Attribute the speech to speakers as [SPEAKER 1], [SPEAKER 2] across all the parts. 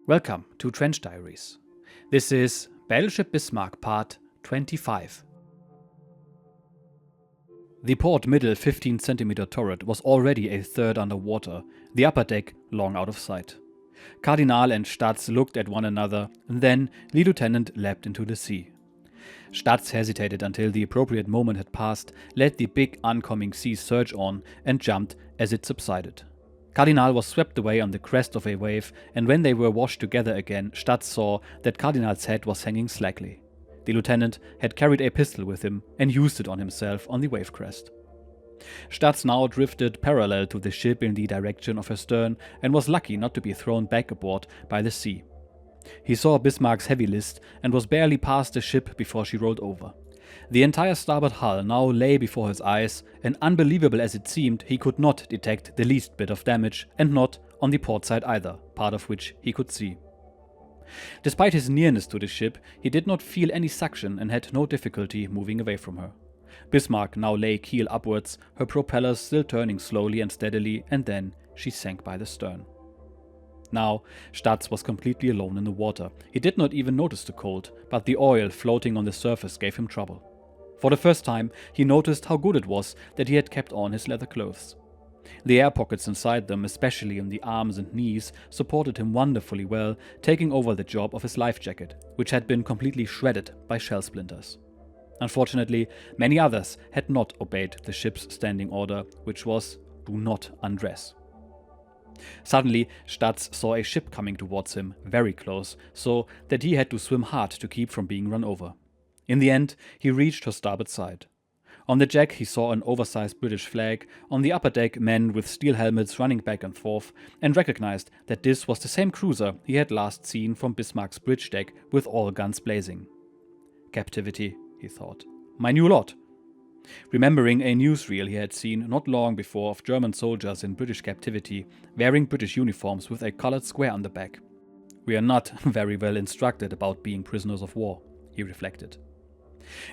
[SPEAKER 1] Welcome to Trench Diaries. This is Battleship Bismarck Part 25. The port middle 15 cm turret was already a third underwater, the upper deck long out of sight. Cardinal and Statz looked at one another, and then the lieutenant leapt into the sea. Statz hesitated until the appropriate moment had passed, let the big oncoming sea surge on, and jumped as it subsided. Cardinal was swept away on the crest of a wave, and when they were washed together again, Statz saw that Cardinal's head was hanging slackly. The lieutenant had carried a pistol with him and used it on himself on the wave crest. Statz now drifted parallel to the ship in the direction of her stern and was lucky not to be thrown back aboard by the sea. He saw Bismarck's heavy list and was barely past the ship before she rolled over. The entire starboard hull now lay before his eyes, and unbelievable as it seemed, he could not detect the least bit of damage, and not on the port side either, part of which he could see. Despite his nearness to the ship, he did not feel any suction and had no difficulty moving away from her. Bismarck now lay keel upwards, her propellers still turning slowly and steadily, and then she sank by the stern. Now, Statz was completely alone in the water. He did not even notice the cold, but the oil floating on the surface gave him trouble. For the first time, he noticed how good it was that he had kept on his leather clothes. The air pockets inside them, especially in the arms and knees, supported him wonderfully well, taking over the job of his life jacket, which had been completely shredded by shell splinters. Unfortunately, many others had not obeyed the ship's standing order, which was, "Do not undress." Suddenly, Statz saw a ship coming towards him, very close, so that he had to swim hard to keep from being run over. In the end, he reached her starboard side. On the deck, he saw an oversized British flag, on the upper deck men with steel helmets running back and forth, and recognized that this was the same cruiser he had last seen from Bismarck's bridge deck with all guns blazing. Captivity, he thought. My new lot. Remembering a newsreel he had seen not long before of German soldiers in British captivity wearing British uniforms with a colored square on the back. We are not very well instructed about being prisoners of war, he reflected.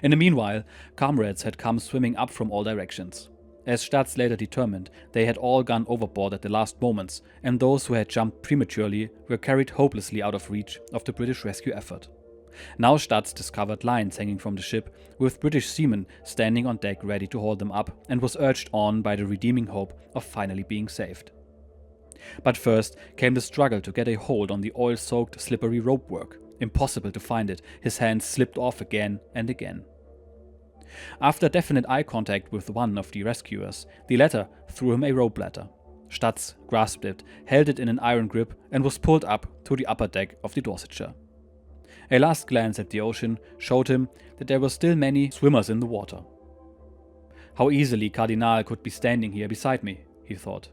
[SPEAKER 1] In the meanwhile, comrades had come swimming up from all directions. As Statz later determined, they had all gone overboard at the last moments, and those who had jumped prematurely were carried hopelessly out of reach of the British rescue effort. Now Statz discovered lines hanging from the ship, with British seamen standing on deck ready to haul them up, and was urged on by the redeeming hope of finally being saved. But first came the struggle to get a hold on the oil-soaked, slippery ropework. Impossible to find it, his hands slipped off again and again. After definite eye contact with one of the rescuers, the latter threw him a rope ladder. Statz grasped it, held it in an iron grip, and was pulled up to the upper deck of the Dorsetshire. A last glance at the ocean showed him that there were still many swimmers in the water. How easily Cardinal could be standing here beside me, he thought.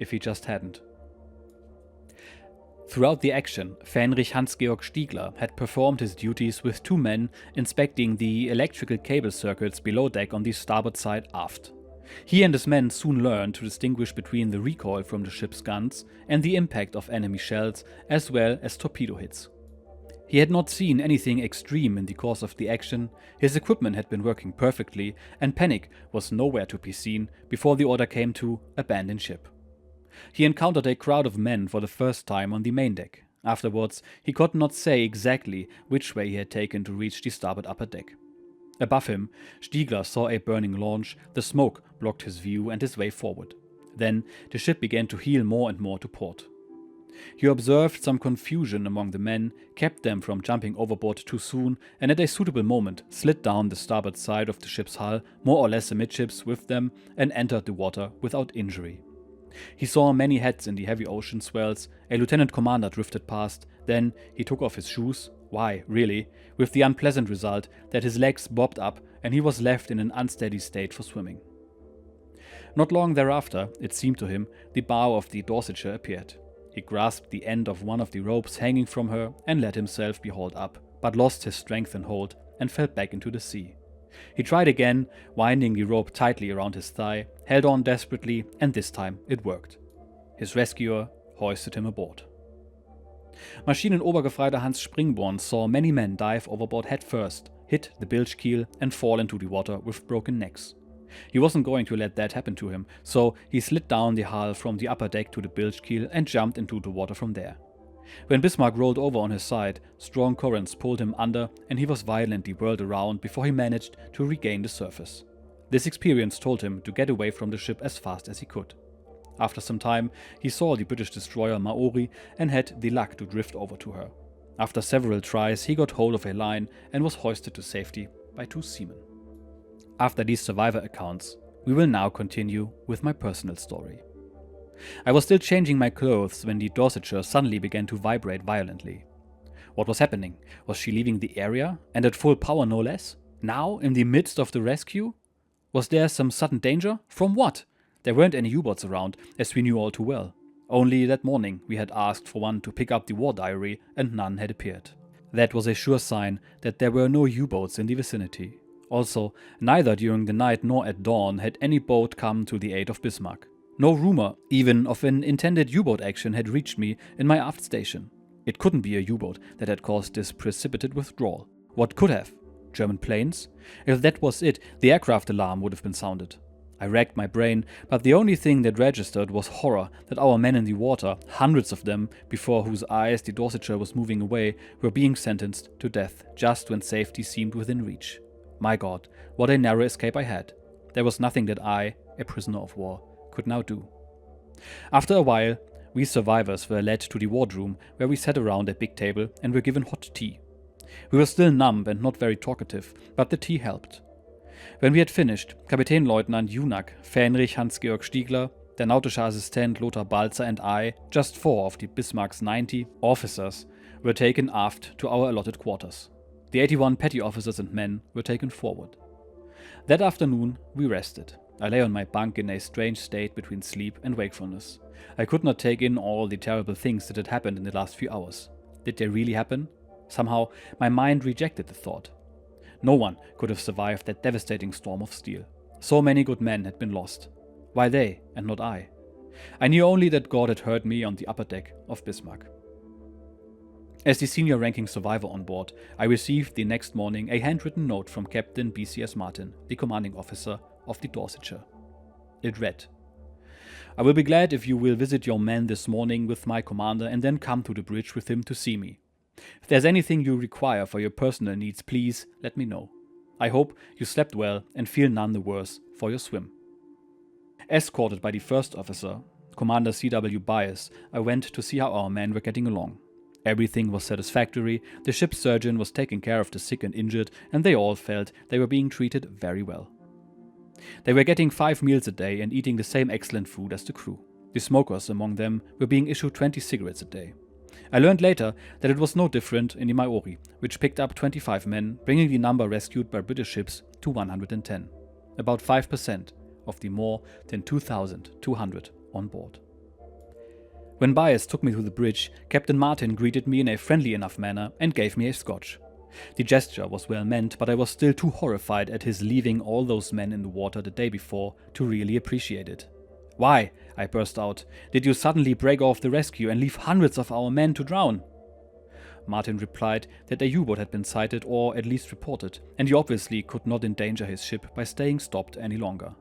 [SPEAKER 1] If he just hadn't. Throughout the action, Fähnrich Hans-Georg Stiegler had performed his duties with two men inspecting the electrical cable circuits below deck on the starboard side aft. He and his men soon learned to distinguish between the recoil from the ship's guns and the impact of enemy shells, as well as torpedo hits. He had not seen anything extreme in the course of the action, his equipment had been working perfectly, and panic was nowhere to be seen before the order came to abandon ship. He encountered a crowd of men for the first time on the main deck. Afterwards, he could not say exactly which way he had taken to reach the starboard upper deck. Above him, Stiegler saw a burning launch, the smoke blocked his view and his way forward. Then the ship began to heel more and more to port. He observed some confusion among the men, kept them from jumping overboard too soon, and at a suitable moment slid down the starboard side of the ship's hull, more or less amidships with them, and entered the water without injury. He saw many heads in the heavy ocean swells, a lieutenant commander drifted past, then he took off his shoes, why, really, with the unpleasant result that his legs bobbed up and he was left in an unsteady state for swimming. Not long thereafter, it seemed to him, the bow of the Dorsetshire appeared. He grasped the end of one of the ropes hanging from her and let himself be hauled up, but lost his strength and hold and fell back into the sea. He tried again, winding the rope tightly around his thigh, held on desperately, and this time it worked. His rescuer hoisted him aboard. Maschinenobergefreiter Hans Springborn saw many men dive overboard head first, hit the bilge keel, and fall into the water with broken necks. He wasn't going to let that happen to him, so he slid down the hull from the upper deck to the bilge keel and jumped into the water from there. When Bismarck rolled over on his side, strong currents pulled him under and he was violently whirled around before he managed to regain the surface. This experience told him to get away from the ship as fast as he could. After some time, he saw the British destroyer Maori and had the luck to drift over to her. After several tries, he got hold of a line and was hoisted to safety by 2 seamen. After these survivor accounts, we will now continue with my personal story. I was still changing my clothes when the Dorsetshire suddenly began to vibrate violently. What was happening? Was she leaving the area, and at full power no less? Now, in the midst of the rescue? Was there some sudden danger? From what? There weren't any U-boats around, as we knew all too well. Only that morning we had asked for one to pick up the war diary, and none had appeared. That was a sure sign that there were no U-boats in the vicinity. Also, neither during the night nor at dawn had any boat come to the aid of Bismarck. No rumor, even, of an intended U-boat action had reached me in my aft station. It couldn't be a U-boat that had caused this precipitate withdrawal. What could have? German planes? If that was it, the aircraft alarm would have been sounded. I racked my brain, but the only thing that registered was horror that our men in the water, hundreds of them, before whose eyes the Dorsetshire was moving away, were being sentenced to death just when safety seemed within reach. My God, what a narrow escape I had. There was nothing that I, a prisoner of war, could now do. After a while, we survivors were led to the wardroom where we sat around a big table and were given hot tea. We were still numb and not very talkative, but the tea helped. When we had finished, Kapitänleutnant Junak, Fähnrich Hans-Georg Stiegler, der nautische Assistent Lothar Balzer and I, just 4 of the Bismarck's 90 officers, were taken aft to our allotted quarters. The 81 petty officers and men were taken forward. That afternoon we rested. I lay on my bunk in a strange state between sleep and wakefulness. I could not take in all the terrible things that had happened in the last few hours. Did they really happen? Somehow, my mind rejected the thought. No one could have survived that devastating storm of steel. So many good men had been lost. Why they, and not I? I knew only that God had heard me on the upper deck of Bismarck. As the senior-ranking survivor on board, I received the next morning a handwritten note from Captain B.C.S. Martin, the commanding officer of the Dorsetshire. It read, "I will be glad if you will visit your men this morning with my commander and then come to the bridge with him to see me. If there's anything you require for your personal needs, please let me know. I hope you slept well and feel none the worse for your swim." Escorted by the first officer, Commander C.W. Byers, I went to see how our men were getting along. Everything was satisfactory, the ship's surgeon was taking care of the sick and injured, and they all felt they were being treated very well. They were getting 5 meals a day and eating the same excellent food as the crew. The smokers among them were being issued 20 cigarettes a day. I learned later that it was no different in the Maori, which picked up 25 men, bringing the number rescued by British ships to 110, about 5% of the more than 2,200 on board. When Byers took me to the bridge, Captain Martin greeted me in a friendly enough manner and gave me a scotch. The gesture was well meant, but I was still too horrified at his leaving all those men in the water the day before to really appreciate it. "Why," I burst out, "did you suddenly break off the rescue and leave hundreds of our men to drown?" Martin replied that a U-boat had been sighted or at least reported, and he obviously could not endanger his ship by staying stopped any longer.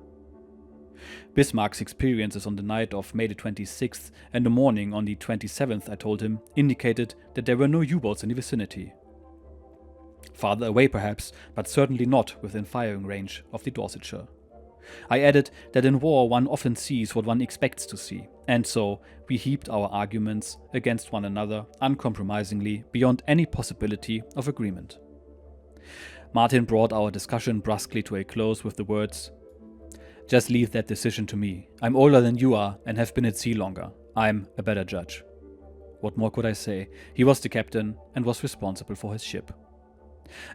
[SPEAKER 1] Bismarck's experiences on the night of May the 26th and the morning on the 27th, I told him, indicated that there were no U-boats in the vicinity. Farther away perhaps, but certainly not within firing range of the Dorsetshire. I added that in war one often sees what one expects to see, and so we heaped our arguments against one another uncompromisingly beyond any possibility of agreement. Martin brought our discussion brusquely to a close with the words, "Just leave that decision to me. I'm older than you are and have been at sea longer. I'm a better judge." What more could I say? He was the captain and was responsible for his ship.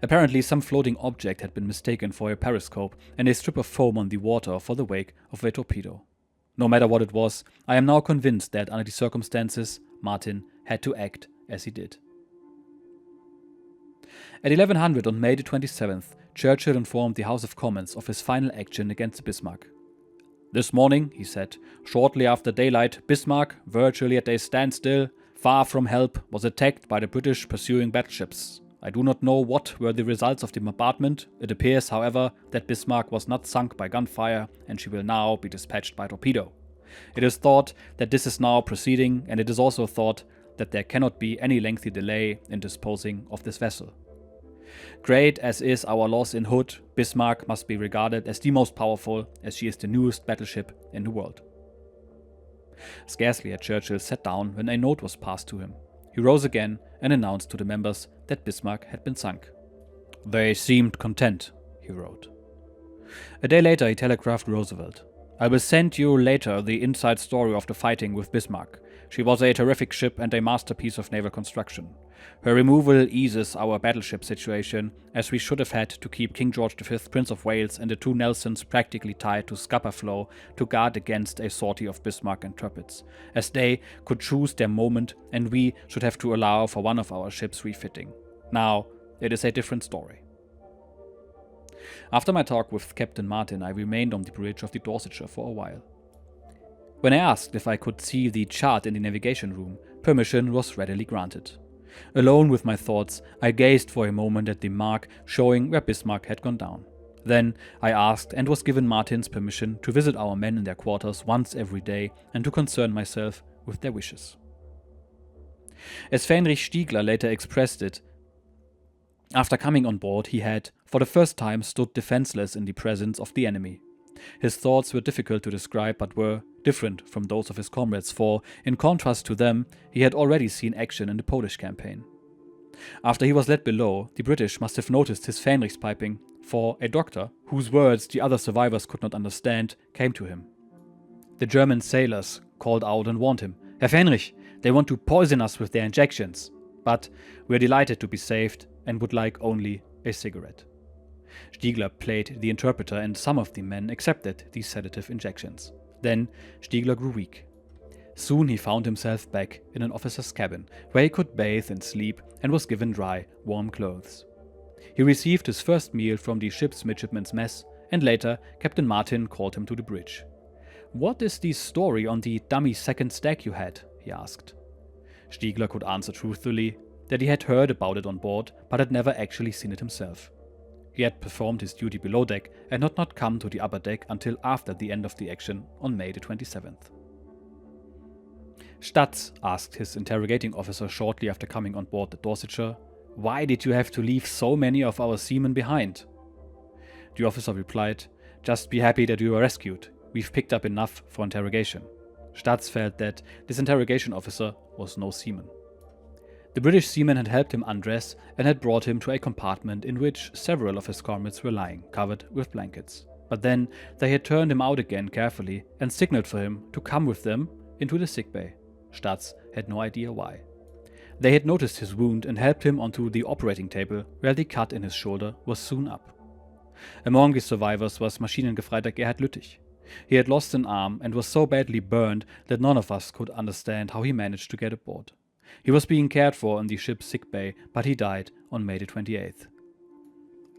[SPEAKER 1] Apparently some floating object had been mistaken for a periscope and a strip of foam on the water for the wake of a torpedo. No matter what it was, I am now convinced that under the circumstances, Martin had to act as he did. At 1100 on May the 27th, Churchill informed the House of Commons of his final action against Bismarck. "This morning," he said, "shortly after daylight, Bismarck, virtually at a standstill, far from help, was attacked by the British pursuing battleships. I do not know what were the results of the bombardment. It appears, however, that Bismarck was not sunk by gunfire and she will now be dispatched by torpedo. It is thought that this is now proceeding, and it is also thought that there cannot be any lengthy delay in disposing of this vessel. Great as is our loss in Hood, Bismarck must be regarded as the most powerful, as she is the newest battleship in the world. Scarcely had Churchill sat down when a note was passed to him. He rose again and announced to the members that Bismarck had been sunk. "They seemed content," he wrote. A day later he telegraphed Roosevelt, "I will send you later the inside story of the fighting with Bismarck. She was a terrific ship and a masterpiece of naval construction. Her removal eases our battleship situation, as we should have had to keep King George V, Prince of Wales, and the two Nelsons practically tied to scupper flow to guard against a sortie of Bismarck and Tirpitz, as they could choose their moment and we should have to allow for one of our ships refitting. Now, it is a different story." After my talk with Captain Martin, I remained on the bridge of the Dorsetshire for a while. When I asked if I could see the chart in the navigation room, permission was readily granted. Alone with my thoughts, I gazed for a moment at the mark showing where Bismarck had gone down. Then I asked and was given Martin's permission to visit our men in their quarters once every day and to concern myself with their wishes. As Fähnrich Stiegler later expressed it, after coming on board, he had, for the first time, stood defenseless in the presence of the enemy. His thoughts were difficult to describe, but were different from those of his comrades, for, in contrast to them, he had already seen action in the Polish campaign. After he was led below, the British must have noticed his Fähnrich's piping, for a doctor, whose words the other survivors could not understand, came to him. The German sailors called out and warned him, "Herr Fähnrich, they want to poison us with their injections. But we are delighted to be saved and would like only a cigarette." Stiegler played the interpreter and some of the men accepted these sedative injections. Then Stiegler grew weak. Soon he found himself back in an officer's cabin, where he could bathe and sleep and was given dry, warm clothes. He received his first meal from the ship's midshipmen's mess, and later Captain Martin called him to the bridge. "What is the story on the dummy second stack you had?" he asked. Stiegler could answer truthfully that he had heard about it on board, but had never actually seen it himself. He had performed his duty below deck and had not come to the upper deck until after the end of the action on May the 27th. Statz asked his interrogating officer shortly after coming on board the Dorsetshire, "Why did you have to leave so many of our seamen behind?" The officer replied, "Just be happy that you were rescued. We've picked up enough for interrogation." Statz felt that this interrogation officer was no seaman. The British seamen had helped him undress and had brought him to a compartment in which several of his comrades were lying, covered with blankets. But then they had turned him out again carefully and signaled for him to come with them into the sickbay. Statz had no idea why. They had noticed his wound and helped him onto the operating table, where the cut in his shoulder was soon up. Among the survivors was Maschinengefreiter Gerhard Lüttich. He had lost an arm and was so badly burned that none of us could understand how he managed to get aboard. He was being cared for in the ship's sickbay, but he died on May the 28th.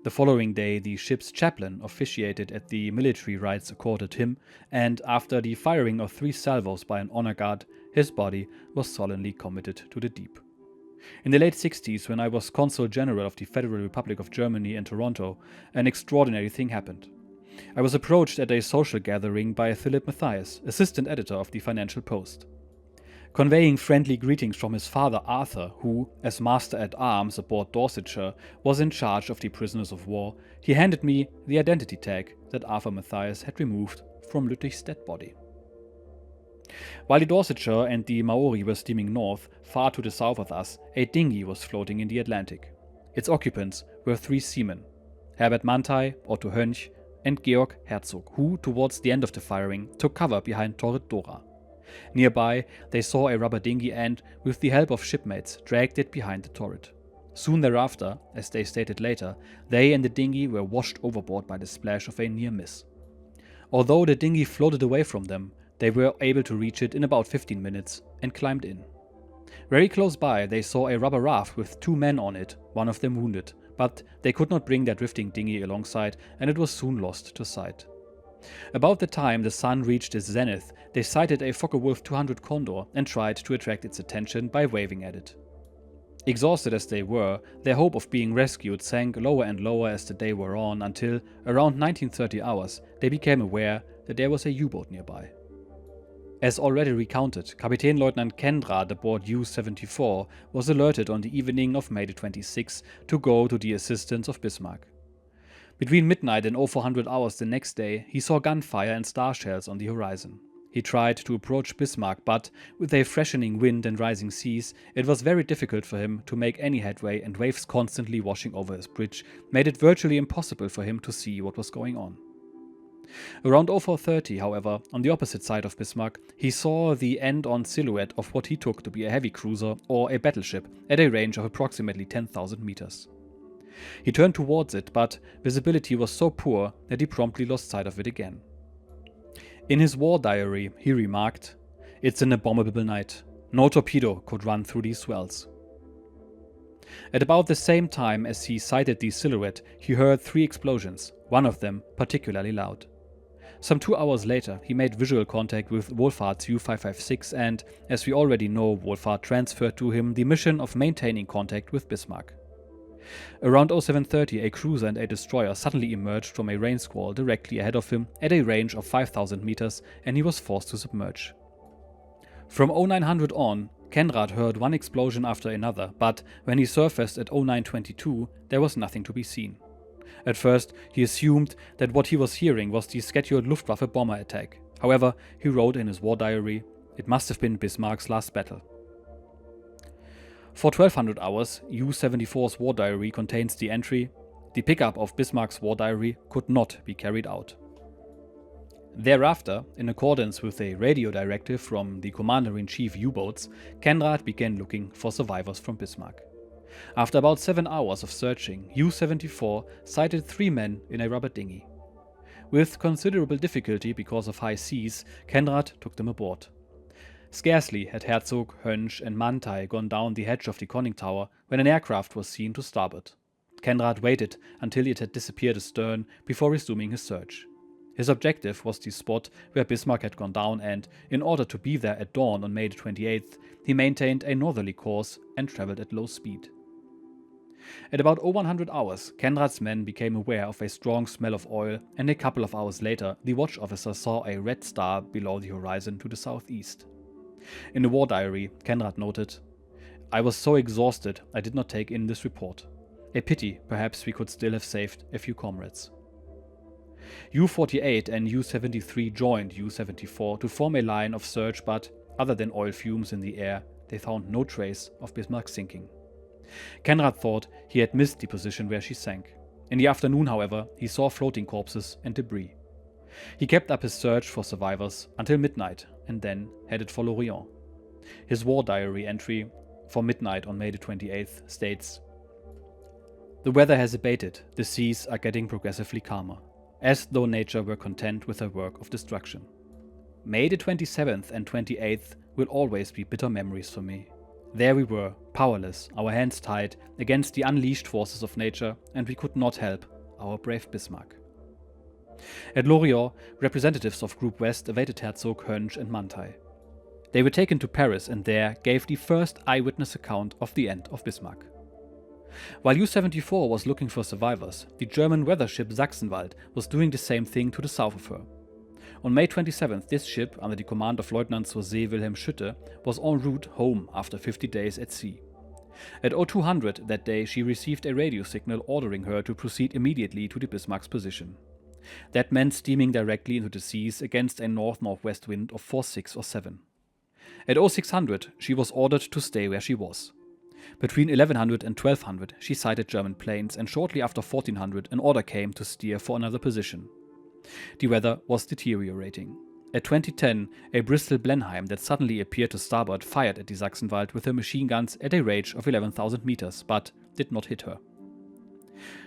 [SPEAKER 1] The following day, the ship's chaplain officiated at the military rites accorded him, and after the firing of 3 salvos by an honor guard, his body was solemnly committed to the deep. In the late 60s, when I was Consul General of the Federal Republic of Germany in Toronto, an extraordinary thing happened. I was approached at a social gathering by Philip Matthias, assistant editor of the Financial Post. Conveying friendly greetings from his father Arthur, who, as master-at-arms aboard Dorsetshire, was in charge of the prisoners of war, he handed me the identity tag that Arthur Matthias had removed from Lüttich's dead body. While the Dorsetshire and the Maori were steaming north, far to the south of us, a dinghy was floating in the Atlantic. Its occupants were 3 seamen, Herbert Mantai, Otto Hönch, and Georg Herzog, who, towards the end of the firing, took cover behind Torret Dora. Nearby, they saw a rubber dinghy and, with the help of shipmates, dragged it behind the turret. Soon thereafter, as they stated later, they and the dinghy were washed overboard by the splash of a near miss. Although the dinghy floated away from them, they were able to reach it in about 15 minutes and climbed in. Very close by, they saw a rubber raft with 2 men on it, one of them wounded, but they could not bring their drifting dinghy alongside, and it was soon lost to sight. About the time the sun reached its zenith, they sighted a Focke-Wulf 200 Condor and tried to attract its attention by waving at it. Exhausted as they were, their hope of being rescued sank lower and lower as the day wore on until, around 1930 hours, they became aware that there was a U-boat nearby. As already recounted, Kapitänleutnant Kenrad aboard U-74 was alerted on the evening of May 26 to go to the assistance of Bismarck. Between midnight and 0400 hours the next day, he saw gunfire and star shells on the horizon. He tried to approach Bismarck, but with a freshening wind and rising seas, it was very difficult for him to make any headway, and waves constantly washing over his bridge made it virtually impossible for him to see what was going on. Around 0430, however, on the opposite side of Bismarck, he saw the end-on silhouette of what he took to be a heavy cruiser or a battleship at a range of approximately 10,000 meters. He turned towards it, but visibility was so poor that he promptly lost sight of it again. In his war diary, he remarked, "It's an abominable night. No torpedo could run through these swells." At about the same time as he sighted the silhouette, he heard 3 explosions, one of them particularly loud. Some 2 hours later, he made visual contact with Wolfhardt's U-556 and, as we already know, Wolfhardt transferred to him the mission of maintaining contact with Bismarck. Around 0730, a cruiser and a destroyer suddenly emerged from a rain squall directly ahead of him at a range of 5,000 meters, and he was forced to submerge. From 0900 on, Kenrad heard one explosion after another, but when he surfaced at 0922, there was nothing to be seen. At first, he assumed that what he was hearing was the scheduled Luftwaffe bomber attack. However, he wrote in his war diary, "It must have been Bismarck's last battle." For 1200 hours, U-74's war diary contains the entry, "The pickup of Bismarck's war diary could not be carried out." Thereafter, in accordance with a radio directive from the Commander-in-Chief U-boats, Kenrad began looking for survivors from Bismarck. After about 7 hours of searching, U-74 sighted 3 men in a rubber dinghy. With considerable difficulty because of high seas, Kenrad took them aboard. Scarcely had Herzog, Hönsch and Mantai gone down the hatch of the conning tower when an aircraft was seen to starboard. Kenrad waited until it had disappeared astern before resuming his search. His objective was the spot where Bismarck had gone down, and in order to be there at dawn on May 28th, he maintained a northerly course and traveled at low speed. At about 0100 hours, Kenrad's men became aware of a strong smell of oil, and a couple of hours later, the watch officer saw a red star below the horizon to the southeast. In the war diary, Kenrad noted, "I was so exhausted I did not take in this report. A pity, perhaps we could still have saved a few comrades." U-48 and U-73 joined U-74 to form a line of search, but other than oil fumes in the air, they found no trace of Bismarck sinking. Kenrad thought he had missed the position where she sank. In the afternoon, however, he saw floating corpses and debris. He kept up his search for survivors until midnight and then headed for Lorient. His war diary entry for midnight on May 28th states, "The weather has abated, the seas are getting progressively calmer, as though nature were content with her work of destruction. May 27th and 28th will always be bitter memories for me. There we were, powerless, our hands tied, against the unleashed forces of nature, and we could not help our brave Bismarck." At Lorient, representatives of Group West awaited Herzog, Hönsch and Mantai. They were taken to Paris and there gave the first eyewitness account of the end of Bismarck. While U-74 was looking for survivors, the German weather ship Sachsenwald was doing the same thing to the south of her. On May 27th, this ship, under the command of Lieutenant José Wilhelm Schütte, was en route home after 50 days at sea. At 0200 that day, she received a radio signal ordering her to proceed immediately to the Bismarck's position. That meant steaming directly into the seas against a north-northwest wind of force 6 or 7. At 0600, she was ordered to stay where she was. Between 1100 and 1200, she sighted German planes, and shortly after 1400, an order came to steer for another position. The weather was deteriorating. At 2010, a Bristol Blenheim that suddenly appeared to starboard fired at the Sachsenwald with her machine guns at a range of 11,000 meters, but did not hit her.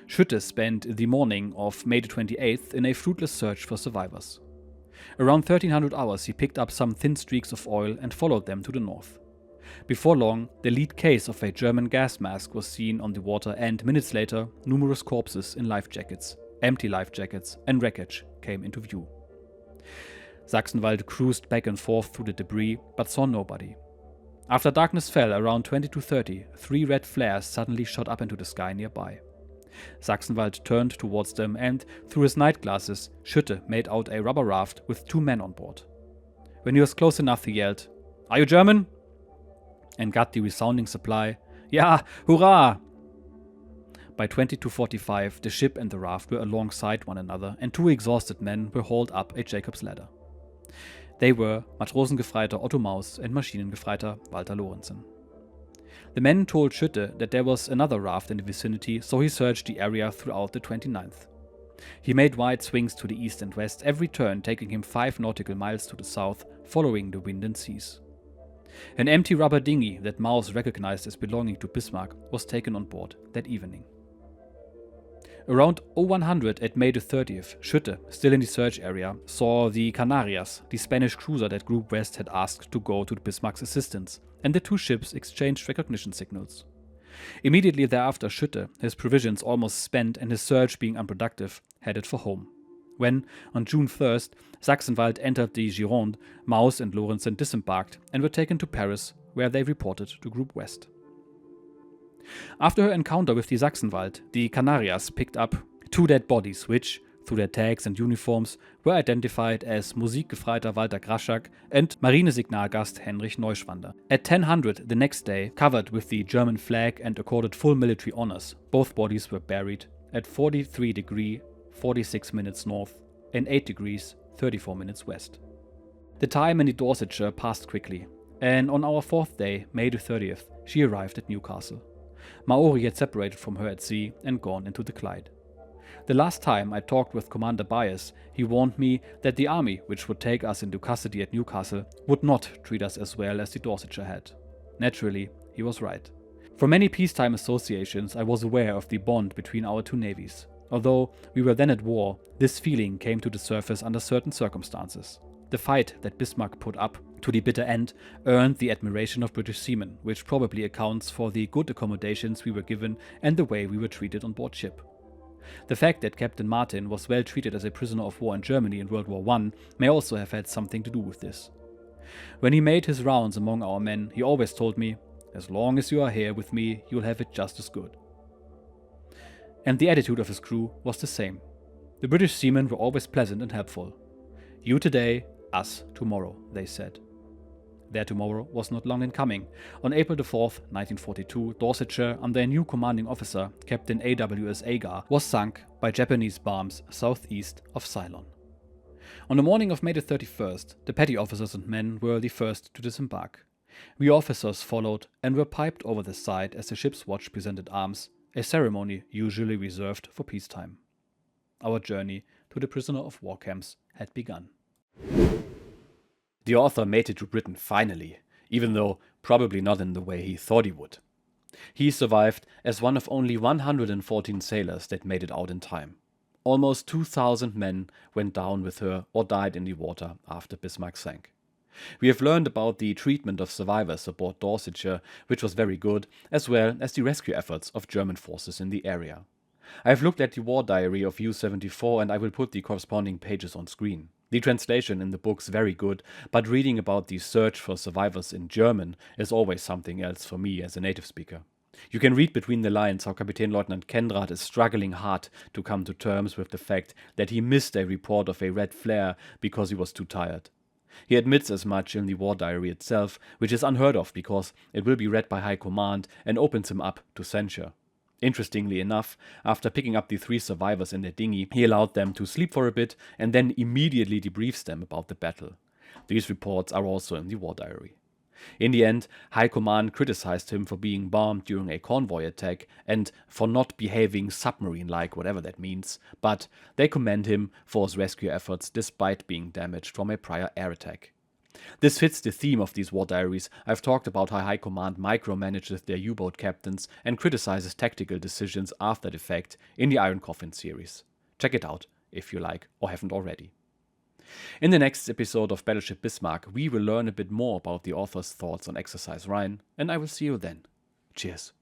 [SPEAKER 1] Schütte spent the morning of May 28th in a fruitless search for survivors. Around 1300 hours, he picked up some thin streaks of oil and followed them to the north. Before long, the lead case of a German gas mask was seen on the water, and minutes later, numerous corpses in life jackets, empty life jackets, and wreckage came into view. Sachsenwald cruised back and forth through the debris, but saw nobody. After darkness fell around 22:30, 3 red flares suddenly shot up into the sky nearby. Sachsenwald turned towards them, and through his night glasses, Schütte made out a rubber raft with 2 men on board. When he was close enough, he yelled, "Are you German?" and got the resounding supply, "Ja, hurrah!" By 22:45, the ship and the raft were alongside one another, and two exhausted men were hauled up a Jacob's ladder. They were Matrosengefreiter Otto Maus and Maschinengefreiter Walter Lorentzen. The men told Schütte that there was another raft in the vicinity, so he searched the area throughout the 29th. He made wide swings to the east and west, every turn taking him 5 nautical miles to the south, following the wind and seas. An empty rubber dinghy that Maus recognized as belonging to Bismarck was taken on board that evening. Around 0100 at May the 30th, Schütte, still in the search area, saw the Canarias, the Spanish cruiser that Group West had asked to go to Bismarck's assistance, and the two ships exchanged recognition signals. Immediately thereafter, Schütte, his provisions almost spent and his search being unproductive, headed for home. When, on June 1st, Sachsenwald entered the Gironde, Maus and Lorentzen disembarked and were taken to Paris, where they reported to Group West. After her encounter with the Sachsenwald, the Canarias picked up 2 dead bodies which, through their tags and uniforms, were identified as Musikgefreiter Walter Graschak and Marinesignalgast Henrich Neuschwander. At 10:00 the next day, covered with the German flag and accorded full military honors, both bodies were buried at 43 degrees 46 minutes north and 8 degrees 34 minutes west. The time in the Dorsetshire passed quickly, and on our 4th day, May the 30th, she arrived at Newcastle. Maori had separated from her at sea and gone into the Clyde. The last time I talked with Commander Byers, he warned me that the army, which would take us into custody at Newcastle, would not treat us as well as the Dorsetshire had. Naturally, he was right. From many peacetime associations, I was aware of the bond between our two navies. Although we were then at war, this feeling came to the surface under certain circumstances. The fight that Bismarck put up to the bitter end earned the admiration of British seamen, which probably accounts for the good accommodations we were given and the way we were treated on board ship. The fact that Captain Martin was well treated as a prisoner of war in Germany in World War I may also have had something to do with this. When he made his rounds among our men, he always told me, "As long as you are here with me, you'll have it just as good." And the attitude of his crew was the same. The British seamen were always pleasant and helpful. "You today, us tomorrow," they said. Their tomorrow was not long in coming. On April 4th, 1942, Dorsetshire, under a new commanding officer, Captain A.W.S. Agar, was sunk by Japanese bombs southeast of Ceylon. On the morning of May the 31st, the petty officers and men were the first to disembark. We officers followed and were piped over the side as the ship's watch presented arms, a ceremony usually reserved for peacetime. Our journey to the prisoner of war camps had begun. The author made it to Britain finally, even though probably not in the way he thought he would. He survived as one of only 114 sailors that made it out in time. Almost 2,000 men went down with her or died in the water after Bismarck sank. We have learned about the treatment of survivors aboard Dorsetshire, which was very good, as well as the rescue efforts of German forces in the area. I have looked at the war diary of U-74 and I will put the corresponding pages on screen. The translation in the book's very good, but reading about the search for survivors in German is always something else for me as a native speaker. You can read between the lines how Kapitänleutnant Kenrath is struggling hard to come to terms with the fact that he missed a report of a red flare because he was too tired. He admits as much in the war diary itself, which is unheard of because it will be read by High Command and opens him up to censure. Interestingly enough, after picking up the 3 survivors in their dinghy, he allowed them to sleep for a bit and then immediately debriefs them about the battle. These reports are also in the war diary. In the end, High Command criticized him for being bombed during a convoy attack and for not behaving submarine-like, whatever that means, but they commend him for his rescue efforts despite being damaged from a prior air attack. This fits the theme of these war diaries. I've talked about how High Command micromanages their U-boat captains and criticizes tactical decisions after the fact in the Iron Coffin series. Check it out if you like or haven't already. In the next episode of Battleship Bismarck, we will learn a bit more about the author's thoughts on Exercise Rhine, and I will see you then. Cheers.